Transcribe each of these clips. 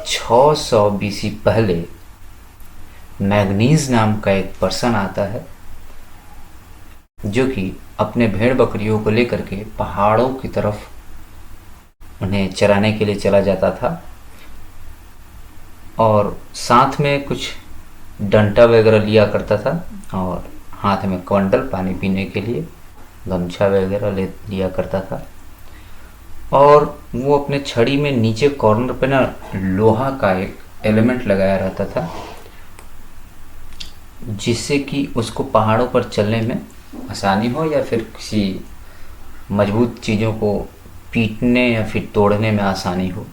600 BC पहले manganese नाम का एक पर्सन आता है जो कि अपने भेड़ बकरियों को लेकर के पहाड़ों की तरफ उन्हें चराने के लिए चला जाता था और साथ में कुछ डंटा वगैरह लिया करता था और हाथ में क्वंटल पानी पीने के लिए गमछा वगैरह ले लिया करता था। और वो अपने छड़ी में नीचे कॉर्नर पे ना लोहा का एक एलिमेंट लगाया रहता था जिससे कि उसको पहाड़ों पर चलने में आसानी हो या फिर किसी मजबूत चीज़ों को पीटने या फिर तोड़ने में आसानी हो,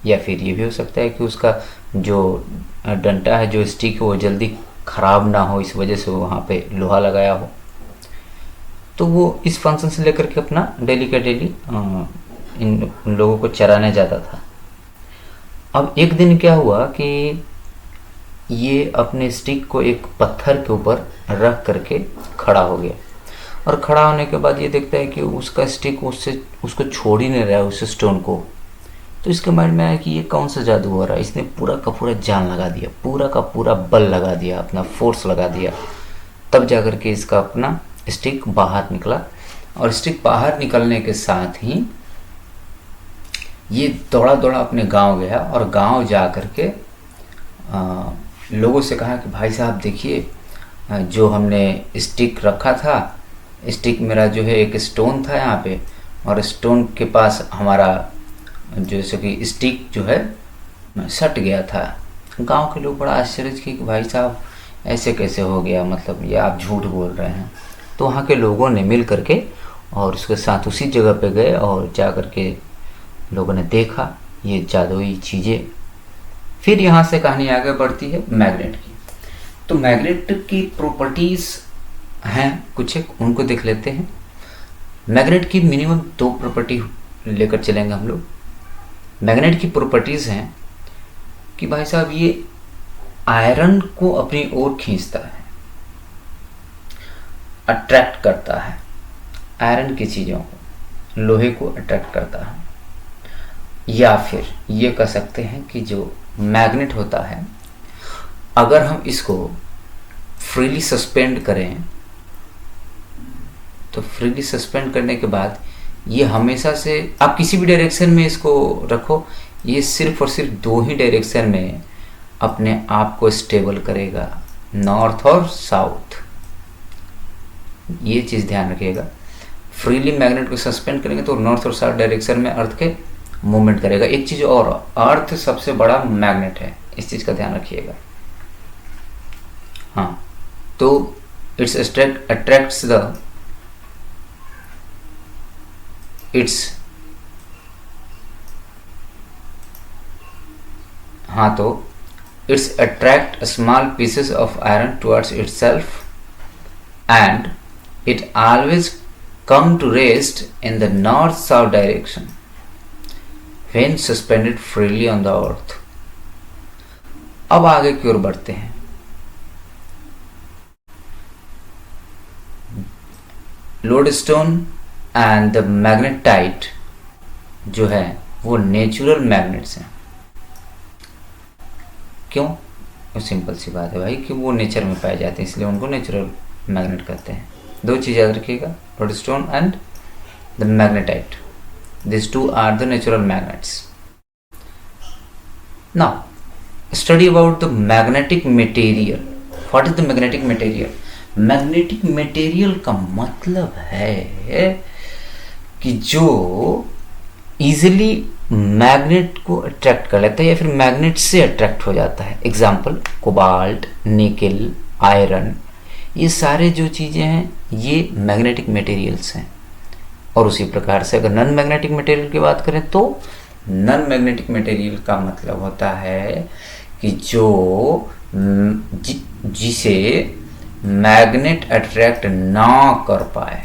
या फिर ये भी हो सकता है कि उसका जो डंटा है, जो स्टिक है, वो जल्दी ख़राब ना हो, इस वजह से वो वहाँ पे लोहा लगाया हो। तो वो इस फंक्शन से लेकर के अपना डेली का डेली इन लोगों को चराने जाता था। अब एक दिन क्या हुआ कि ये अपने स्टिक को एक पत्थर के ऊपर रख करके खड़ा हो गया और खड़ा होने के बाद ये देखता है कि उसका स्टिक उसको छोड़ ही नहीं रहा है, उस स्टोन को। तो इसके माइंड में आया कि ये कौन सा जादू हो रहा है। इसने पूरा का पूरा जान लगा दिया, पूरा का पूरा बल लगा दिया, अपना फोर्स लगा दिया। तब जाकर के इसका अपना स्टिक बाहर निकला और स्टिक बाहर निकलने के साथ ही ये दौड़ा दौड़ा अपने गांव गया और गांव जा कर के लोगों से कहा कि भाई साहब देखिए, जो हमने स्टिक रखा था, स्टिक मेरा जो है एक स्टोन था यहाँ पे और स्टोन के पास हमारा जैसे कि स्टिक जो है सट गया था। गांव के लोग बड़ा आश्चर्य किए कि भाई साहब ऐसे कैसे हो गया, मतलब ये आप झूठ बोल रहे हैं। तो वहाँ के लोगों ने मिल करके और उसके साथ उसी जगह पे गए और जा कर के लोगों ने देखा ये जादुई चीज़ें। फिर यहाँ से कहानी आगे बढ़ती है मैग्नेट की। तो मैग्नेट की प्रॉपर्टीज़ हैं कुछ एक, उनको देख लेते हैं। मैग्नेट की मिनिमम 2 प्रॉपर्टी लेकर चलेंगे हम लोग। मैग्नेट की प्रॉपर्टीज़ हैं कि भाई साहब ये आयरन को अपनी ओर खींचता है, अट्रैक्ट करता है, आयरन की चीज़ों को, लोहे को अट्रैक्ट करता है। या फिर ये कह सकते हैं कि जो मैग्नेट होता है, अगर हम इसको फ्रीली सस्पेंड करें तो फ्रीली सस्पेंड करने के बाद ये हमेशा से, आप किसी भी डायरेक्शन में इसको रखो, ये सिर्फ और सिर्फ 2 ही डायरेक्शन में अपने आप को स्टेबल करेगा, नॉर्थ और साउथ। ये चीज़ ध्यान रखिएगा। फ्रीली मैग्नेट को सस्पेंड करेंगे तो नॉर्थ और साउथ डायरेक्शन में अर्थ के मूवमेंट करेगा। एक चीज़ और, अर्थ सबसे बड़ा मैग्नेट है, इस चीज़ का ध्यान रखिएगा। हाँ, तो it's attracts the it's attract small pieces of iron towards itself and it always come to rest in the north-south direction when suspended freely on the earth। अब आगे की ओर बढ़ते हैं। लोडस्टोन एंड द मैग्नेटाइट जो है वो natural magnets हैं। क्यों? वो सिंपल सी बात है भाई कि वो नेचर में पाए जाते हैं, इसलिए उनको नेचुरल मैग्नेट कहते हैं। 2 चीज़ याद रखिएगा, lodestone and the magnetite, this 2 are the natural magnets. Now study about the magnetic material. What is the magnetic material? Magnetic material का मतलब है कि जो इजिली मैग्नेट को अट्रैक्ट कर लेता है या फिर मैग्नेट से अट्रैक्ट हो जाता है। एग्जाम्पल कोबाल्ट, निकल, आयरन, ये सारे जो चीज़ें हैं ये मैग्नेटिक मटेरियल्स हैं। और उसी प्रकार से अगर नॉन मैग्नेटिक मटेरियल की बात करें तो नॉन मैग्नेटिक मटेरियल का मतलब होता है कि जो जिसे मैग्नेट अट्रैक्ट ना कर पाए,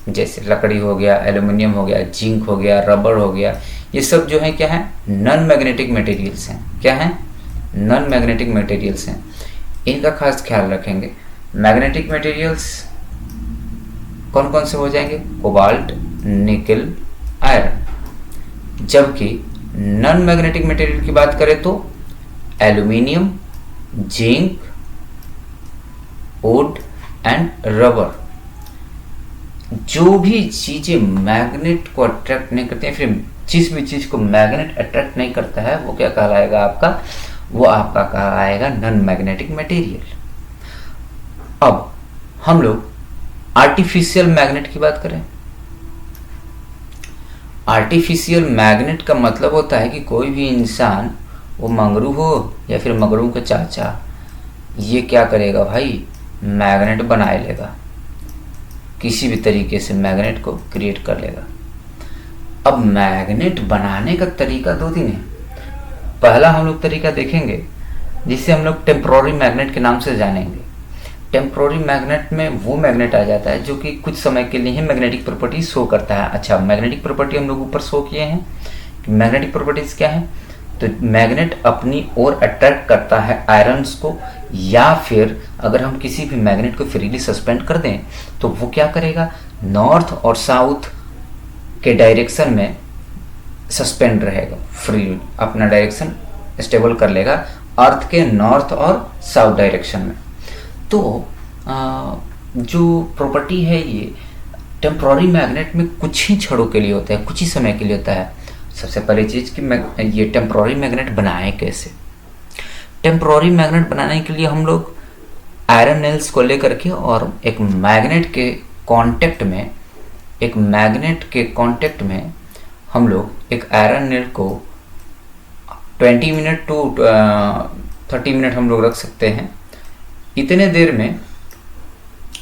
जैसे लकड़ी हो गया, एल्युमिनियम हो गया, जिंक हो गया, रबर हो गया, ये सब जो है क्या है? नॉन मैग्नेटिक मटेरियल्स हैं। क्या है? नॉन मैग्नेटिक मटेरियल्स हैं। इनका खास ख्याल रखेंगे। मैग्नेटिक मटेरियल्स कौन कौन से हो जाएंगे? कोबाल्ट, निकल, आयरन। जबकि नॉन मैग्नेटिक मटेरियल की बात करें तो aluminium, zinc, would and rubber, जो भी चीजें मैग्नेट को अट्रैक्ट नहीं करती हैं, फिर जिस भी चीज को मैग्नेट अट्रैक्ट नहीं करता है वो क्या कहलाएगा आपका, वो आपका कहलाएगा नॉन मैग्नेटिक मटेरियल। अब हम लोग आर्टिफिशियल मैग्नेट की बात करें। आर्टिफिशियल मैग्नेट का मतलब होता है कि कोई भी इंसान, वो मंगरू हो या फिर मंगरू का चाचा, ये क्या करेगा भाई, मैग्नेट बनाए लेगा, किसी भी तरीके से मैग्नेट को क्रिएट कर लेगा। अब मैग्नेट बनाने का तरीका दो तीन है। पहला हम लोग तरीका देखेंगे जिसे हम लोग टेम्पोररी मैग्नेट के नाम से जानेंगे। टेम्पोररी मैग्नेट में वो मैग्नेट आ जाता है जो कि कुछ समय के लिए ही मैग्नेटिक प्रॉपर्टी शो करता है। अच्छा, मैग्नेटिक प्रॉपर्टी हम लोग ऊपर शो किए हैं। मैग्नेटिक प्रॉपर्टीज क्या है, तो मैग्नेट अपनी ओर अट्रैक्ट करता है आयरन्स को, या फिर अगर हम किसी भी मैग्नेट को फ्रीली सस्पेंड कर दें तो वो क्या करेगा, नॉर्थ और साउथ के डायरेक्शन में सस्पेंड रहेगा, फ्री अपना डायरेक्शन स्टेबल कर लेगा अर्थ के नॉर्थ और साउथ डायरेक्शन में। तो जो प्रॉपर्टी है ये टेम्पोररी मैग्नेट में कुछ ही क्षणों के लिए होता है, कुछ ही समय के लिए होता है। सबसे पहली चीज़ कि ये टेम्पोररी मैग्नेट बनाए कैसे। टेम्पोररी मैग्नेट बनाने के लिए हम लोग आयरन नेल्स को लेकर के और एक मैग्नेट के कांटेक्ट में हम लोग एक आयरन नेल को 20 मिनट टू 30 मिनट हम लोग रख सकते हैं। इतने देर में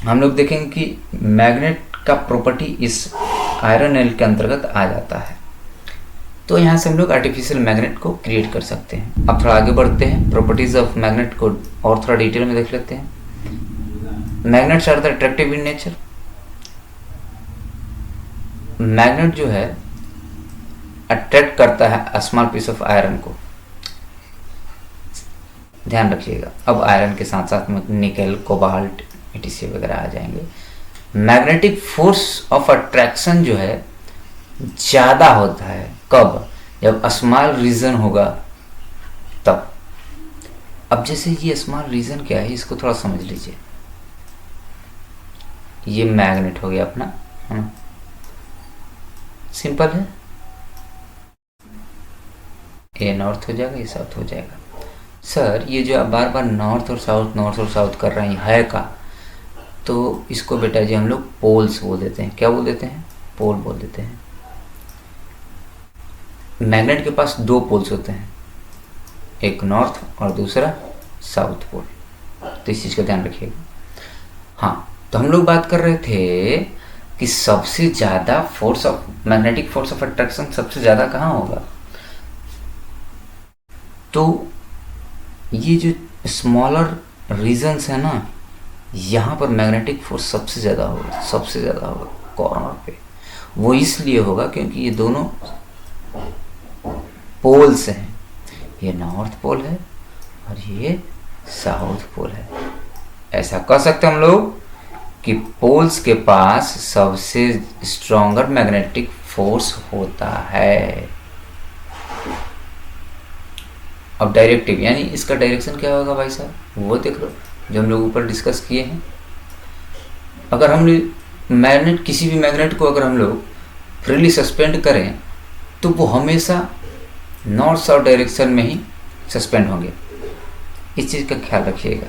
हम लोग देखेंगे कि मैग्नेट का प्रॉपर्टी इस आयरन नेल के अंतर्गत आ जाता है। तो यहाँ से हम लोग आर्टिफिशियल मैग्नेट को क्रिएट कर सकते हैं। अब थोड़ा आगे बढ़ते हैं, प्रॉपर्टीज ऑफ मैग्नेट को और थोड़ा डिटेल में देख लेते हैं। Magnets are the attractive in nature. Magnet जो है अट्रैक्ट करता है स्मॉल पीस ऑफ आयरन को, ध्यान रखिएगा। अब आयरन के साथ साथ में निकल, कोबाल्ट, etc वगैरह आ जाएंगे। मैग्नेटिक फोर्स ऑफ अट्रैक्शन जो है ज़्यादा होता है कब, जब स्मॉल रीजन होगा तब। अब जैसे ये स्मॉल रीजन क्या है, इसको थोड़ा समझ लीजिए। ये मैग्नेट हो गया अपना, है ना, सिंपल है। ये नॉर्थ हो जाएगा, ये साउथ हो जाएगा। सर ये जो आप बार बार नॉर्थ और साउथ कर रहे हैं का, तो इसको बेटा जी हम लोग पोल्स बोल देते हैं। क्या बोल देते हैं, पोल बोल देते हैं। मैग्नेट के पास दो पोल्स होते हैं, एक नॉर्थ और दूसरा साउथ पोल। तो इस चीज़ का ध्यान रखिएगा। हाँ, तो हम लोग बात कर रहे थे कि सबसे ज़्यादा मैग्नेटिक फोर्स ऑफ अट्रैक्शन सबसे ज़्यादा कहाँ होगा। तो ये जो स्मॉलर रीजन्स है ना, यहाँ पर मैग्नेटिक फोर्स सबसे ज़्यादा होगा कॉर्नर पे। वो इसलिए होगा क्योंकि ये दोनों पोल्स हैं, ये नॉर्थ पोल है और ये साउथ पोल है। ऐसा कह सकते हम लोग कि पोल्स के पास सबसे स्ट्रॉन्गर मैग्नेटिक फोर्स होता है। अब डायरेक्टिव यानी इसका डायरेक्शन क्या होगा भाई साहब, वो देख लो जो हम लोग ऊपर डिस्कस किए हैं। अगर हम मैग्नेट, किसी भी मैग्नेट को अगर हम लोग फ्रीली सस्पेंड करें तो वो हमेशा नॉर्थ साउथ डायरेक्शन में ही सस्पेंड होंगे। इस चीज़ का ख्याल रखिएगा।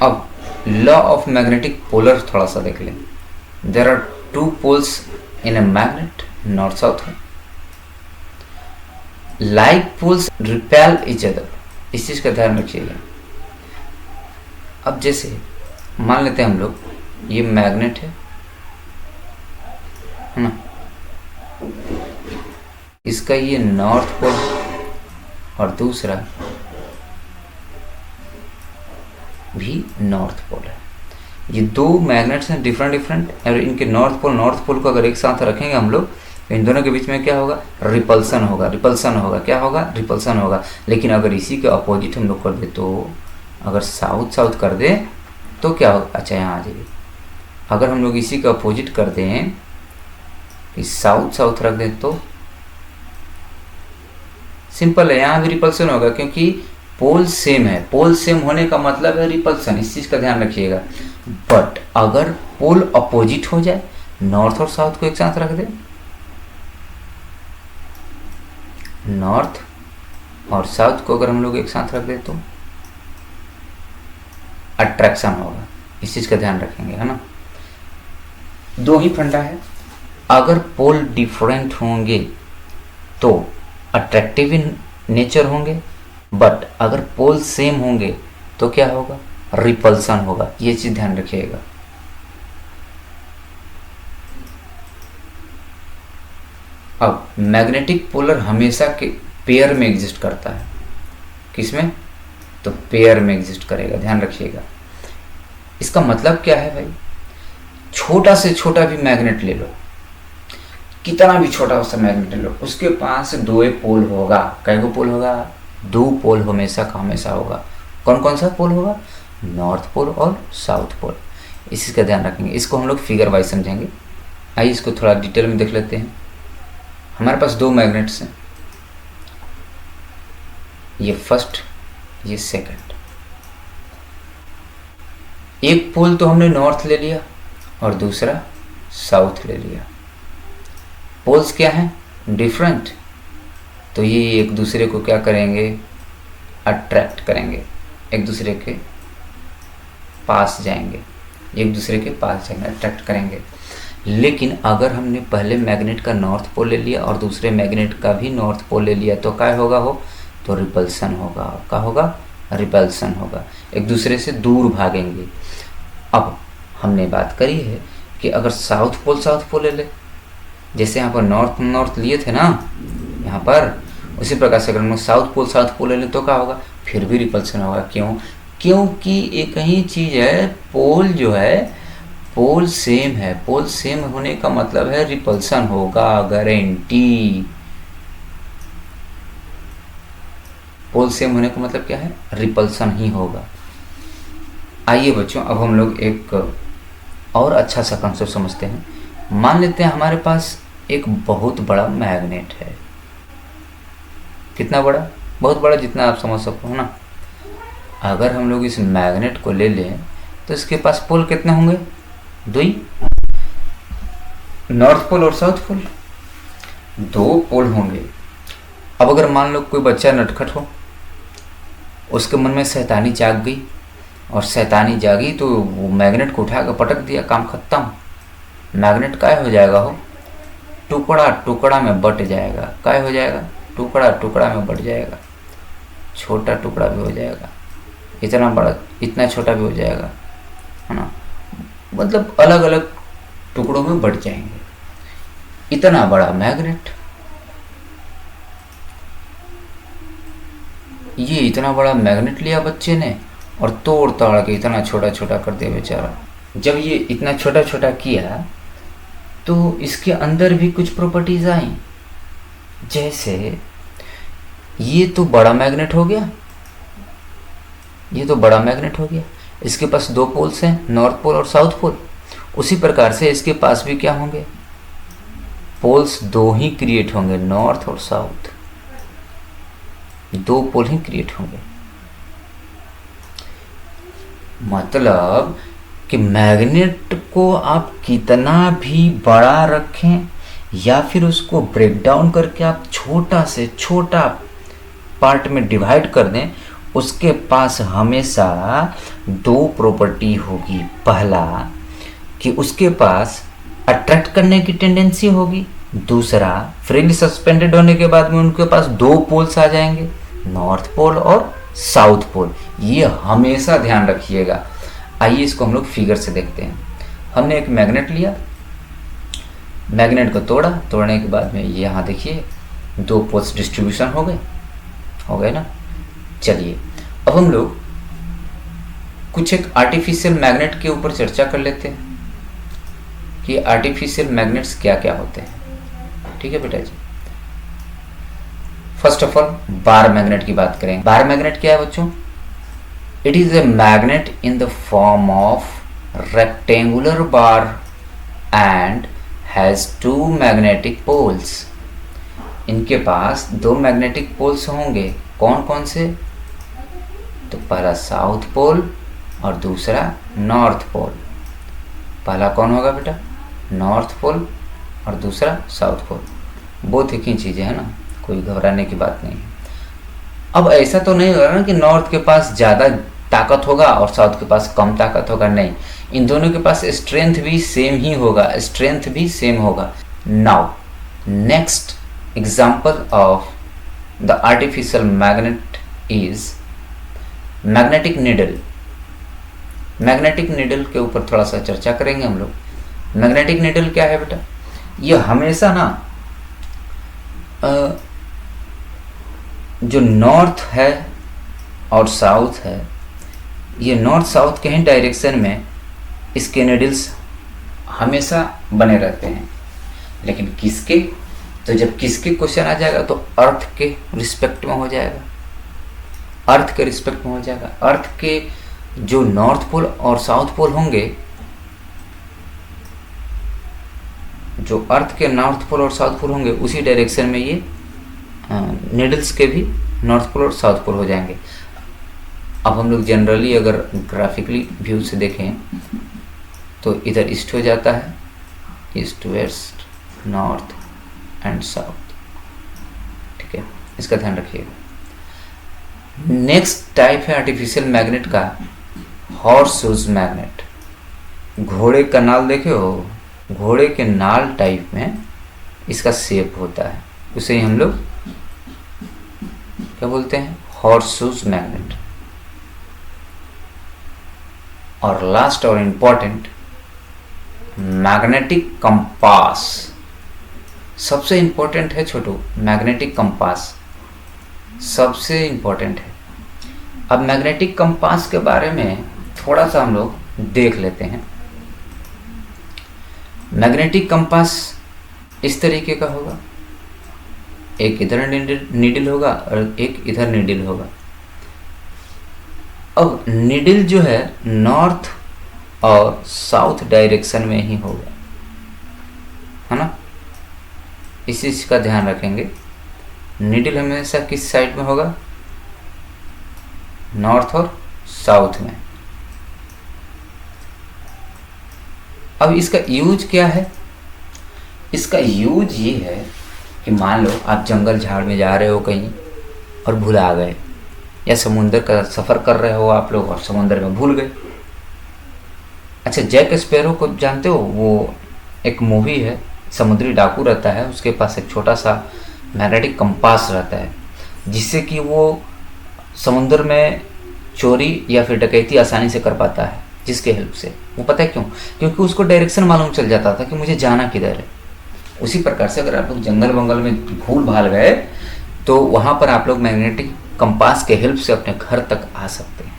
अब लॉ ऑफ मैग्नेटिक पोलर थोड़ा सा देख लें। There are two poles in a magnet, north south है। Like poles repel each other, इस चीज़ का ध्यान रखिएगा। अब जैसे मान लेते हैं हम लोग ये मैग्नेट है ना, इसका ये नॉर्थ पोल और दूसरा भी नॉर्थ पोल है। ये दो मैग्नेट्स हैं डिफरेंट, और इनके नॉर्थ पोल को अगर एक साथ रखेंगे हम लोग, तो इन दोनों के बीच में क्या होगा, रिपल्सन होगा। क्या होगा, रिपल्सन होगा। लेकिन अगर इसी के अपोजिट हम लोग कर दे, तो अगर साउथ कर दे तो क्या होगा, अच्छा यहाँ आ जाइए, अगर हम लोग इसी के अपोजिट कर दें कि साउथ साउथ रख दें तो सिंपल है, यहाँ भी रिपल्सन होगा क्योंकि पोल सेम है। पोल सेम होने का मतलब है रिपल्सन, इस चीज़ का ध्यान रखिएगा। बट अगर पोल अपोजिट हो जाए, नॉर्थ और साउथ को एक साथ रख दे, नॉर्थ और साउथ को अगर हम लोग एक साथ रख दे तो अट्रैक्शन होगा, इस चीज़ का ध्यान रखेंगे, है ना। दो ही फंडा है, अगर पोल डिफरेंट होंगे तो अट्रैक्टिव इन नेचर होंगे, बट अगर पोल सेम होंगे तो क्या होगा, रिपल्सन होगा। ये चीज़ ध्यान रखिएगा। अब मैग्नेटिक पोलर हमेशा के पेयर में एग्जिस्ट करता है, किसमें, तो पेयर में एग्जिस्ट करेगा, ध्यान रखिएगा। इसका मतलब क्या है भाई, छोटा से छोटा भी मैग्नेट ले लो, कितना भी छोटा सा मैग्नेट ले लो, उसके पास दो पोल होगा। कै गो पोल होगा, दो पोल हमेशा का हमेशा होगा। कौन कौन सा पोल होगा, नॉर्थ पोल और साउथ पोल। इसी का ध्यान रखेंगे, इसको हम लोग फिगर वाइज समझेंगे। आइए इसको थोड़ा डिटेल में देख लेते हैं। हमारे पास दो मैग्नेट्स हैं, ये फर्स्ट, ये सेकंड। एक पोल तो हमने नॉर्थ ले लिया और दूसरा साउथ ले लिया। पोल्स क्या हैं, डिफरेंट, तो ये एक दूसरे को क्या करेंगे, अट्रैक्ट करेंगे, एक दूसरे के पास जाएंगे, एक दूसरे के पास जाएंगे, अट्रैक्ट करेंगे। लेकिन अगर हमने पहले मैग्नेट का नॉर्थ पोल ले लिया और दूसरे मैग्नेट का भी नॉर्थ पोल ले लिया तो क्या होगा, हो तो रिपल्सन होगा। क्या होगा, रिपल्सन होगा, एक दूसरे से दूर भागेंगे। अब हमने बात करी है कि अगर साउथ पोल ले ले, जैसे यहाँ पर नॉर्थ नॉर्थ लिए थे ना यहाँ पर, उसी प्रकार से अगर हम साउथ पोल ले लें तो क्या होगा, फिर भी रिपल्सन होगा। क्यों, क्योंकि एक ही चीज़ है, पोल जो है पोल सेम है, पोल सेम होने का मतलब है रिपल्सन होगा, गारंटी। पोल सेम होने का मतलब क्या है, रिपल्सन ही होगा। आइए बच्चों, अब हम लोग एक और अच्छा सा कंसेप्ट समझते हैं। मान लेते हैं हमारे पास एक बहुत बड़ा मैग्नेट है। कितना बड़ा, बहुत बड़ा, जितना आप समझ सको, है ना। अगर हम लोग इस मैग्नेट को ले लें तो इसके पास पोल कितने होंगे, दो ही, नॉर्थ पोल और साउथ पोल, दो पोल होंगे। अब अगर मान लो कोई बच्चा नटखट हो, उसके मन में शैतानी जाग गई, और शैतानी जागी तो वो मैग्नेट को उठाकर पटक दिया, काम खत्म। मैग्नेट काय हो जाएगा, हो टुकड़ा टुकड़ा में बट जाएगा। काय हो जाएगा, टुकड़ा टुकड़ा में बट जाएगा, छोटा टुकड़ा भी हो जाएगा, इतना बड़ा, इतना छोटा भी हो जाएगा, है ना। मतलब अलग अलग टुकड़ों में बट जाएंगे। इतना बड़ा मैग्नेट, ये इतना बड़ा मैग्नेट लिया बच्चे ने और तोड़ ताड़ के इतना छोटा छोटा कर दिया बेचारा। जब ये इतना छोटा छोटा किया तो इसके अंदर भी कुछ प्रॉपर्टीज आई, जैसे ये तो बड़ा मैग्नेट हो गया, ये तो बड़ा मैग्नेट हो गया, इसके पास दो पोल्स हैं, नॉर्थ पोल और साउथ पोल। उसी प्रकार से इसके पास भी क्या होंगे, पोल्स दो ही क्रिएट होंगे, नॉर्थ और साउथ, दो पोल ही क्रिएट होंगे। मतलब कि मैग्नेट को आप कितना भी बड़ा रखें या फिर उसको ब्रेक डाउन करके आप छोटा से छोटा पार्ट में डिवाइड कर दें, उसके पास हमेशा दो प्रॉपर्टी होगी। पहला कि उसके पास अट्रैक्ट करने की टेंडेंसी होगी, दूसरा फ्रीली सस्पेंडेड होने के बाद में उनके पास दो पोल्स आ जाएंगे, नॉर्थ पोल और साउथ पोल। ये हमेशा ध्यान रखिएगा। आइए इसको हम लोग फिगर से देखते हैं। हमने एक मैग्नेट लिया, मैग्नेट को तोड़ा, तोड़ने के बाद में यहाँ देखिए दो पोल्स डिस्ट्रीब्यूशन हो गए ना। चलिए अब हम लोग कुछ एक आर्टिफिशियल मैग्नेट के ऊपर चर्चा कर लेते हैं कि आर्टिफिशियल मैग्नेट्स क्या क्या होते हैं। ठीक है बेटा जी। First of all bar magnet की बात करें। बार मैग्नेट क्या है बच्चों? It is a magnet in the form of rectangular bar and has two magnetic poles. इनके पास दो मैग्नेटिक पोल्स होंगे। कौन कौन से? तो पहला साउथ पोल और दूसरा नॉर्थ पोल। पहला कौन होगा बेटा? नॉर्थ पोल और दूसरा साउथ पोल। बहुत एक ही चीज़ें है ना, कोई घबराने की बात नहीं है। अब ऐसा तो नहीं होगा ना कि नॉर्थ के पास ज़्यादा ताकत होगा और साउथ के पास कम ताकत होगा, नहीं। इन दोनों के पास स्ट्रेंथ भी सेम ही होगा, स्ट्रेंथ भी सेम होगा। Now next example of the artificial magnet is magnetic needle. Magnetic needle के ऊपर थोड़ा सा चर्चा करेंगे हम लोग। मैग्नेटिक नीडल क्या है बेटा? ये हमेशा ना जो नॉर्थ है और साउथ है, ये नॉर्थ साउथ के ही डायरेक्शन में इसके नीडल्स हमेशा बने रहते हैं। लेकिन किसके? तो जब किसके क्वेश्चन आ जाएगा तो अर्थ के रिस्पेक्ट में हो जाएगा, अर्थ के रिस्पेक्ट में हो जाएगा। अर्थ के जो नॉर्थ पोल और साउथ पोल होंगे, जो अर्थ के नॉर्थ पोल और साउथ पोल होंगे, उसी डायरेक्शन में ये नीडल्स के भी नॉर्थ पोल और साउथ पोल हो जाएंगे। अब हम लोग जनरली अगर ग्राफिकली व्यू से देखें तो इधर ईस्ट हो जाता है, east west north and south. ठीक है, इसका ध्यान रखिएगा। नेक्स्ट टाइप है आर्टिफिशियल मैग्नेट का हॉर्स शूज मैग्नेट। घोड़े का नाल देखे हो? घोड़े के नाल टाइप में इसका शेप होता है, उसे हम लोग क्या बोलते हैं? Horse shoes magnet. और लास्ट और इंपॉर्टेंट मैग्नेटिक कंपास। सबसे इंपॉर्टेंट है छोटू, मैग्नेटिक कंपास सबसे इंपॉर्टेंट है। अब मैग्नेटिक कंपास के बारे में थोड़ा सा हम लोग देख लेते हैं। मैग्नेटिक कंपास इस तरीके का होगा, एक इधर नीडल होगा और एक इधर नीडल होगा। अब नीडल जो है नॉर्थ और साउथ डायरेक्शन में ही होगा, है ना। इस चीज का ध्यान रखेंगे। नीडल हमेशा किस साइड में होगा? नॉर्थ और साउथ में। अब इसका यूज क्या है? इसका यूज ये है कि मान लो आप जंगल झाड़ में जा रहे हो कहीं और भुला गए, या समुंदर का सफ़र कर रहे हो आप लोग और समुंदर में भूल गए। अच्छा, जैक स्पैरो को जानते हो? वो एक मूवी है, समुद्री डाकू रहता है, उसके पास एक छोटा सा मैग्नेटिक कंपास रहता है, जिससे कि वो समुद्र में चोरी या फिर डकैती आसानी से कर पाता है। जिसके हेल्प से वो, पता है क्यों? क्योंकि उसको डायरेक्शन मालूम चल जाता था कि मुझे जाना किधर है। उसी प्रकार से अगर आप लोग जंगल वंगल में भूल भाल गए तो वहाँ पर आप लोग मैग्नेटिक कंपास के हेल्प से अपने घर तक आ सकते हैं।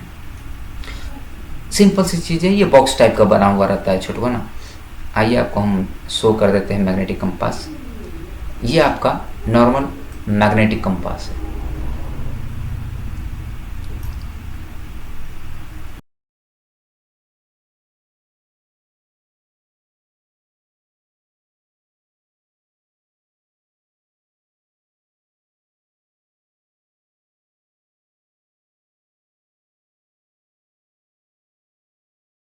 सिंपल सी चीज़ है, ये बॉक्स टाइप का बना हुआ रहता है छोटू ना। आइए आपको हम शो कर देते हैं मैग्नेटिक कंपास। ये आपका नॉर्मल मैग्नेटिक कंपास है।